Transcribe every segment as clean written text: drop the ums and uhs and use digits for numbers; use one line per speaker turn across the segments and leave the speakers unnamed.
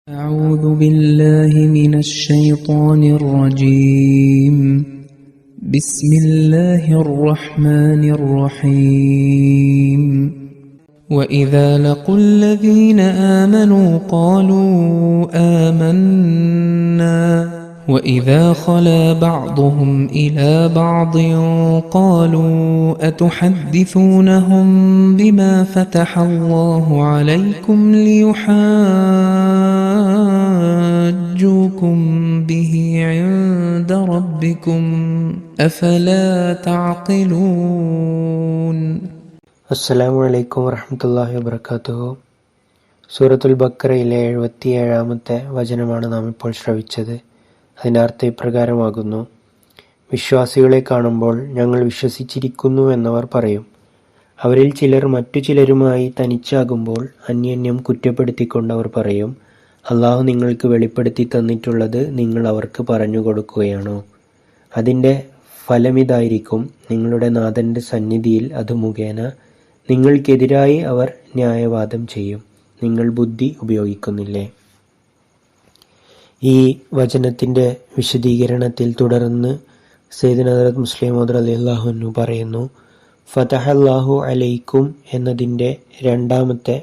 أعوذ بالله من الشيطان الرجيم. بسم الله الرحمن الرحيم. وإذا لقوا الذين آمنوا قالوا آمنا وإذا خلا بعضهم إلى بعض قالوا أتحدثونهم بما فتح الله عليكم ليحاجوكم به عند ربكم أفلا تعقلون.
അസ്സലാമു അലൈക്കും വറഹ്മത്തുള്ളാഹി വബറകാതുഹു. സൂറത്തുൽ ബഖറയിലെ 77-ാമത്തെ വചനമാണ് നാം ഇപ്പോൾ ശ്രവിച്ചത്. അതിൻ്റെ അർത്ഥം ഇപ്രകാരമാകുന്നു: വിശ്വാസികളെ കാണുമ്പോൾ ഞങ്ങൾ വിശ്വസിച്ചിരിക്കുന്നു എന്നവർ പറയും. അവരിൽ ചിലർ മറ്റു ചിലരുമായി തനിച്ചാകുമ്പോൾ അന്യോന്യം കുറ്റപ്പെടുത്തിക്കൊണ്ടവർ പറയും, അള്ളാഹു നിങ്ങൾക്ക് വെളിപ്പെടുത്തി തന്നിട്ടുള്ളത് നിങ്ങൾ അവർക്ക് പറഞ്ഞു കൊടുക്കുകയാണോ? അതിൻ്റെ ഫലമിതായിരിക്കും, നിങ്ങളുടെ നാഥൻ്റെ സന്നിധിയിൽ അത് മുഖേന നിങ്ങൾക്കെതിരായി അവർ ന്യായവാദം ചെയ്യും. നിങ്ങൾ ബുദ്ധി ഉപയോഗിക്കുന്നില്ലേ? ഈ വചനത്തിൻ്റെ വിശദീകരണത്തിൽ തുടർന്ന് സയ്യിദുന ഹദ്റത്ത് മുസ്ലിം മൗഊദ് റളിയല്ലാഹു അൻഹു പറയുന്നു, ഫതഹല്ലാഹു അലൈക്കും എന്നതിൻ്റെ രണ്ടാമത്തെ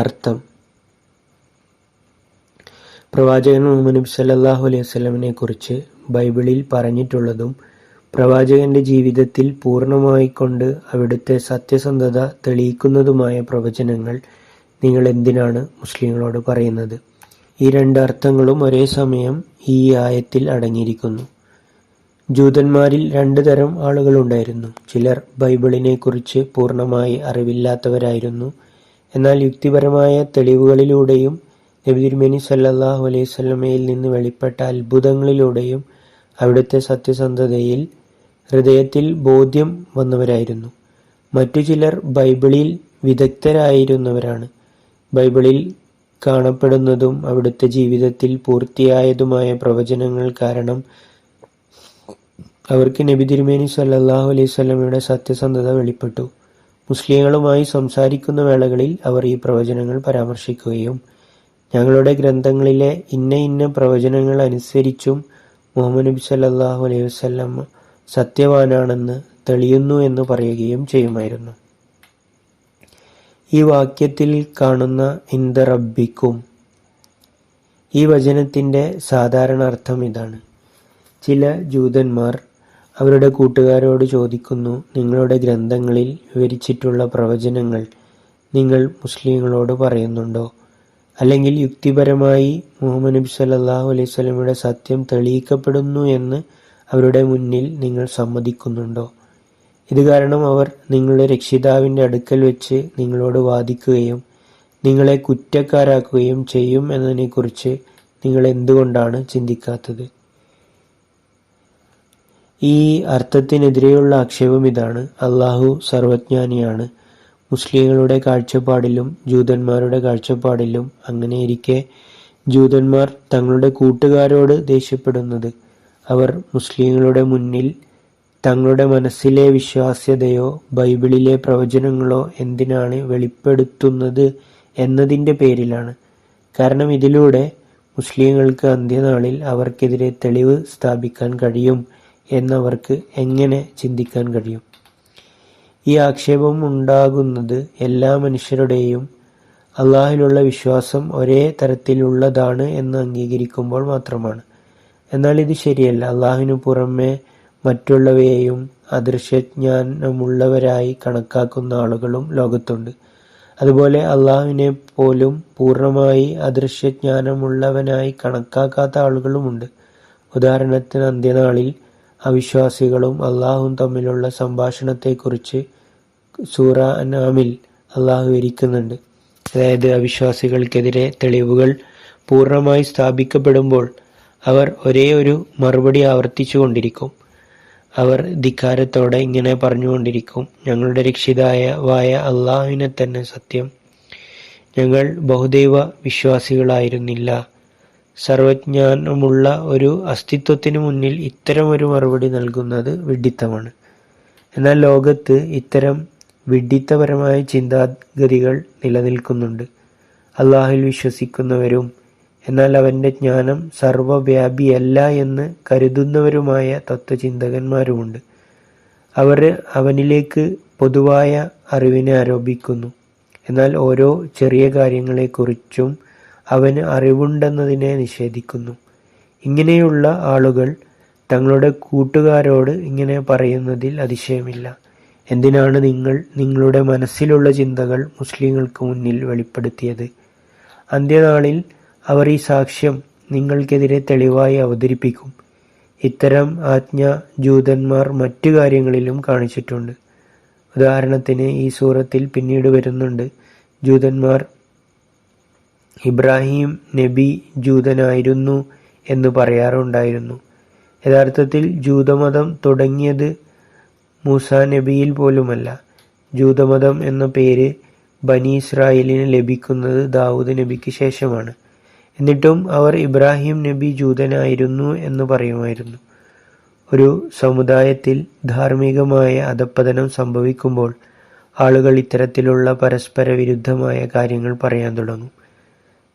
അർത്ഥം പ്രവാചകൻ മുഹമ്മദ് നബി സല്ലല്ലാഹു അലൈഹി വസല്ലമയെ കുറിച്ച് ബൈബിളിൽ പറഞ്ഞിട്ടുള്ളതും പ്രവാചകന്റെ ജീവിതത്തിൽ പൂർണ്ണമായിക്കൊണ്ട് അവിടുത്തെ സത്യസന്ധത തെളിയിക്കുന്നതുമായ പ്രവചനങ്ങൾ നിങ്ങൾ എന്തിനാണ് മുസ്ലിങ്ങളോട് പറയുന്നത്? ഈ രണ്ട് അർത്ഥങ്ങളും ഒരേ സമയം ഈ ആയത്തിൽ അടങ്ങിയിരിക്കുന്നു. ജൂതന്മാരിൽ രണ്ട് തരം ആളുകളുണ്ടായിരുന്നു. ചിലർ ബൈബിളിനെ കുറിച്ച് പൂർണ്ണമായി അറിവില്ലാത്തവരായിരുന്നു. എന്നാൽ യുക്തിപരമായ തെളിവുകളിലൂടെയും നബി തിരുമേനി സല്ലല്ലാഹു അലൈഹി വസല്ലമയിൽ നിന്ന് വെളിപ്പെട്ട അത്ഭുതങ്ങളിലൂടെയും അവിടുത്തെ സത്യസന്ധതയിൽ ഹൃദയത്തിൽ ബോധ്യം വന്നവരായിരുന്നു. മറ്റു ചിലർ ബൈബിളിൽ വിദഗ്ധരായിരുന്നവരാണ്. ബൈബിളിൽ കാണപ്പെടുന്നതും അവിടുത്തെ ജീവിതത്തിൽ പൂർത്തിയായതുമായ പ്രവചനങ്ങൾ കാരണം അവർക്ക് നബി തിരുമേനി സല്ലല്ലാഹു അലൈഹി വസല്ലമയുടെ സത്യസന്ധത വെളിപ്പെട്ടു. മുസ്ലിങ്ങളുമായി സംസാരിക്കുന്ന വേളകളിൽ അവർ ഈ പ്രവചനങ്ങൾ പരാമർശിക്കുകയും ഞങ്ങളുടെ ഗ്രന്ഥങ്ങളിലെ ഇന്ന ഇന്ന പ്രവചനങ്ങൾ അനുസരിച്ചും മുഹമ്മദ് നബി സല്ലല്ലാഹു അലൈഹി വസല്ലം സത്യവാനാണെന്ന് തെളിയുന്നു എന്ന് പറയുകയും ചെയ്യുമായിരുന്നു. ഈ വാക്യത്തിൽ കാണുന്ന ഇന്ദ റബ്ബിക്കും, ഈ വചനത്തിൻ്റെ സാധാരണ അർത്ഥം ഇതാണ്: ചില ജൂതന്മാർ അവരുടെ കൂട്ടുകാരോട് ചോദിക്കുന്നു, നിങ്ങളുടെ ഗ്രന്ഥങ്ങളിൽ വിവരിച്ചിട്ടുള്ള പ്രവചനങ്ങൾ നിങ്ങൾ മുസ്ലിങ്ങളോട് പറയുന്നുണ്ടോ? അല്ലെങ്കിൽ യുക്തിപരമായി മുഹമ്മദ് നബി സല്ലല്ലാഹു അലൈഹി വസല്ലമയുടെ സത്യം തെളിയിക്കപ്പെടുന്നു എന്ന് അവരുടെ മുന്നിൽ നിങ്ങൾ സമ്മതിക്കുന്നുണ്ടോ? ഇത് കാരണം അവർ നിങ്ങളുടെ രക്ഷിതാവിൻ്റെ അടുക്കൽ വെച്ച് നിങ്ങളോട് വാദിക്കുകയും നിങ്ങളെ കുറ്റക്കാരാക്കുകയും ചെയ്യും എന്നതിനെക്കുറിച്ച് നിങ്ങൾ എന്തുകൊണ്ടാണ് ചിന്തിക്കാത്തത്? ഈ അർത്ഥത്തിനെതിരെയുള്ള ആക്ഷേപം ഇതാണ്: അള്ളാഹു സർവജ്ഞാനിയാണ്. മുസ്ലിങ്ങളുടെ കാഴ്ചപ്പാടിലും ജൂതന്മാരുടെ കാഴ്ചപ്പാടിലും അങ്ങനെയിരിക്കെ ജൂതന്മാർ തങ്ങളുടെ കൂട്ടുകാരോട് ദേഷ്യപ്പെടുന്നത് അവർ മുസ്ലിങ്ങളുടെ മുന്നിൽ തങ്ങളുടെ മനസ്സിലെ വിശ്വാസ്യതയോ ബൈബിളിലെ പ്രവചനങ്ങളോ എന്തിനാണ് വെളിപ്പെടുത്തുന്നത് എന്നതിൻ്റെ പേരിലാണ്. കാരണം ഇതിലൂടെ മുസ്ലിങ്ങൾക്ക് അന്ത്യനാളിൽ അവർക്കെതിരെ തെളിവ് സ്ഥാപിക്കാൻ കഴിയും എന്നവർക്ക് എങ്ങനെ ചിന്തിക്കാൻ കഴിയും? ഈ ആക്ഷേപം ഉണ്ടാകുന്നത് എല്ലാ മനുഷ്യരുടെയും അള്ളാഹിലുള്ള വിശ്വാസം ഒരേ തരത്തിലുള്ളതാണ് എന്ന് അംഗീകരിക്കുമ്പോൾ മാത്രമാണ്. എന്നാൽ ഇത് ശരിയല്ല. അള്ളാഹുവിനു പുറമെ മറ്റുള്ളവയെയും അദൃശ്യജ്ഞാനമുള്ളവരായി കണക്കാക്കുന്ന ആളുകളും ലോകത്തുണ്ട്. അതുപോലെ അള്ളാഹുവിനെ പോലും പൂർണ്ണമായി അദൃശ്യജ്ഞാനമുള്ളവനായി കണക്കാക്കാത്ത ആളുകളുമുണ്ട്. ഉദാഹരണത്തിന് അന്ത്യനാളിൽ അവിശ്വാസികളും അള്ളാഹുവും തമ്മിലുള്ള സംഭാഷണത്തെക്കുറിച്ച് സൂറ അൻആമിൽ അള്ളാഹു വിവരിക്കുന്നുണ്ട്. അതായത് അവിശ്വാസികൾക്കെതിരെ തെളിവുകൾ പൂർണ്ണമായി സ്ഥാപിക്കപ്പെടുമ്പോൾ അവർ ഒരേ ഒരു മറുപടി ആവർത്തിച്ചു കൊണ്ടിരിക്കും. അവർ ധിക്കാരത്തോടെ ഇങ്ങനെ പറഞ്ഞുകൊണ്ടിരിക്കും, ഞങ്ങളുടെ രക്ഷിതാവായ അള്ളാഹുവിനെ തന്നെ സത്യം, ഞങ്ങൾ ബഹുദൈവ വിശ്വാസികളായിരുന്നില്ല. സർവജ്ഞാനമുള്ള ഒരു അസ്തിത്വത്തിനു മുന്നിൽ ഇത്തരം ഒരു മറുപടി നൽകുന്നത് വിഡ്ഢിത്തമാണ്. എന്നാൽ ലോകത്ത് ഇത്തരം വിഡ്ഢിത്തപരമായ ചിന്താഗതികൾ നിലനിൽക്കുന്നുണ്ട്. അള്ളാഹുവിൽ വിശ്വസിക്കുന്നവരും എന്നാൽ അവന്റെ ജ്ഞാനം സർവ്വവ്യാപിയല്ല എന്ന് കരുതുന്നവരുമായ തത്വചിന്തകന്മാരുമുണ്ട്. അവർ അവനിലേക്ക് പൊതുവായ അറിവിനെ ആരോപിക്കുന്നു. എന്നാൽ ഓരോ ചെറിയ കാര്യങ്ങളെക്കുറിച്ചും അവന് അറിവുണ്ടെന്നതിനെ നിഷേധിക്കുന്നു. ഇങ്ങനെയുള്ള ആളുകൾ തങ്ങളുടെ കൂട്ടുകാരോട് ഇങ്ങനെ പറയുന്നതിൽ അതിശയമില്ല. എന്തിനാണ് നിങ്ങൾ നിങ്ങളുടെ മനസ്സിലുള്ള ചിന്തകൾ മുസ്ലിങ്ങൾക്ക് മുന്നിൽ വെളിപ്പെടുത്തിയത്? അന്ത്യനാളിൽ അവർ ഈ സാക്ഷ്യം നിങ്ങൾക്കെതിരെ തെളിവായി അവതരിപ്പിക്കും. ഇത്തരം ആജ്ഞ ജൂതന്മാർ മറ്റു കാര്യങ്ങളിലും കാണിച്ചിട്ടുണ്ട്. ഉദാഹരണത്തിന് ഈ സൂറത്തിൽ പിന്നീട് വരുന്നുണ്ട്, ജൂതന്മാർ ഇബ്രാഹിം നബി ജൂതനായിരുന്നു എന്ന് പറയാറുണ്ടായിരുന്നു. യഥാർത്ഥത്തിൽ ജൂതമതം തുടങ്ങിയത് മൂസാ നബിയിൽ പോലുമല്ല. ജൂതമതം എന്ന പേര് ബനി ഇസ്രായേലിന് ലഭിക്കുന്നത് ദാവൂദ് നബിക്ക് ശേഷമാണ്. എന്നിട്ടും അവർ ഇബ്രാഹിം നബി ജൂതനായിരുന്നു എന്ന് പറയുമായിരുന്നു. ഒരു സമുദായത്തിൽ ധാർമ്മികമായ അധഃപതനം സംഭവിക്കുമ്പോൾ ആളുകൾ ഇത്തരത്തിലുള്ള പരസ്പര വിരുദ്ധമായ കാര്യങ്ങൾ പറയാൻ തുടങ്ങും.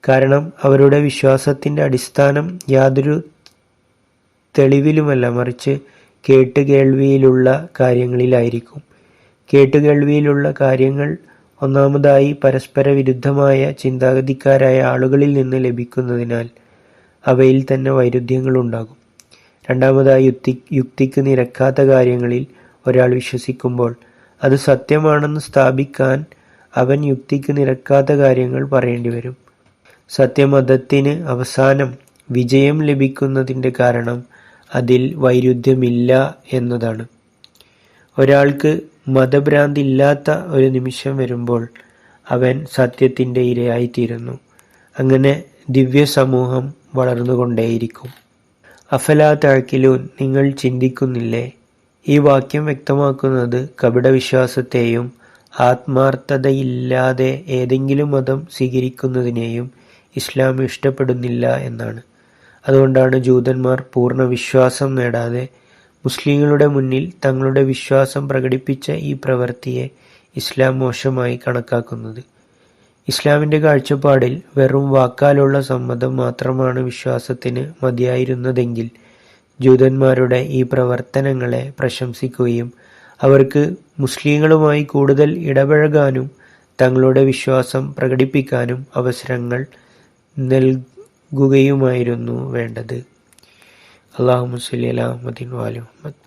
കാരണം അവരുടെ വിശ്വാസത്തിന്റെ അടിസ്ഥാനം യാതൊരു തെളിവിലുമല്ല, മറിച്ച് കേട്ടുകേൾവിയിലുള്ള കാര്യങ്ങളിലായിരിക്കും. കേട്ടുകേൾവിയിലുള്ള കാര്യങ്ങൾ ഒന്നാമതായി പരസ്പര വിരുദ്ധമായ ചിന്താഗതിക്കാരായ ആളുകളിൽ നിന്ന് ലഭിക്കുന്നതിനാൽ അവയിൽ തന്നെ വൈരുദ്ധ്യങ്ങളുണ്ടാകും. രണ്ടാമതായി യുക്തിക്ക് നിരക്കാത്ത കാര്യങ്ങളിൽ ഒരാൾ വിശ്വസിക്കുമ്പോൾ അത് സത്യമാണെന്ന് സ്ഥാപിക്കാൻ അവൻ യുക്തിക്ക് നിരക്കാത്ത കാര്യങ്ങൾ പറയേണ്ടി വരും. സത്യമതത്തിന് അവസാനം വിജയം ലഭിക്കുന്നതിൻ്റെ കാരണം അതിൽ വൈരുദ്ധ്യമില്ല എന്നതാണ്. ഒരാൾക്ക് മതഭ്രാന്തില്ലാത്ത ഒരു നിമിഷം വരുമ്പോൾ അവൻ സത്യത്തിൻ്റെ ഇരയായിത്തീരുന്നു. അങ്ങനെ ദിവ്യ സമൂഹം വളർന്നുകൊണ്ടേയിരിക്കും. അഫലാ തഅഖിലൂൻ, നിങ്ങൾ ചിന്തിക്കുന്നില്ലേ? ഈ വാക്യം വ്യക്തമാക്കുന്നത് കപടവിശ്വാസത്തെയും ആത്മാർത്ഥതയില്ലാതെ ഏതെങ്കിലും മതം സ്വീകരിക്കുന്നതിനെയും ഇസ്ലാം ഇഷ്ടപ്പെടുന്നില്ല എന്നാണ്. അതുകൊണ്ടാണ് ജൂതന്മാർ പൂർണ്ണ വിശ്വാസം നേടാതെ മുസ്ലിങ്ങളുടെ മുന്നിൽ തങ്ങളുടെ വിശ്വാസം പ്രകടിപ്പിച്ച ഈ പ്രവൃത്തിയെ ഇസ്ലാം മോശമായി കണക്കാക്കുന്നത്. ഇസ്ലാമിൻ്റെ കാഴ്ചപ്പാടിൽ വെറും വാക്കാലുള്ള സമ്മതം മാത്രമാണ് വിശ്വാസത്തിന് മതിയായിരുന്നതെങ്കിൽ ജൂതന്മാരുടെ ഈ പ്രവർത്തനങ്ങളെ പ്രശംസിക്കുകയും അവർക്ക് മുസ്ലിങ്ങളുമായി കൂടുതൽ ഇടപഴകാനും തങ്ങളുടെ വിശ്വാസം പ്രകടിപ്പിക്കാനും അവസരങ്ങൾ നൽകുകയുമായിരുന്നു വേണ്ടത്. അല്ലാഹുമ്മ സ്വല്ലി അലാ മുഹമ്മദിൻ വഅലാ മുഹമ്മദ്.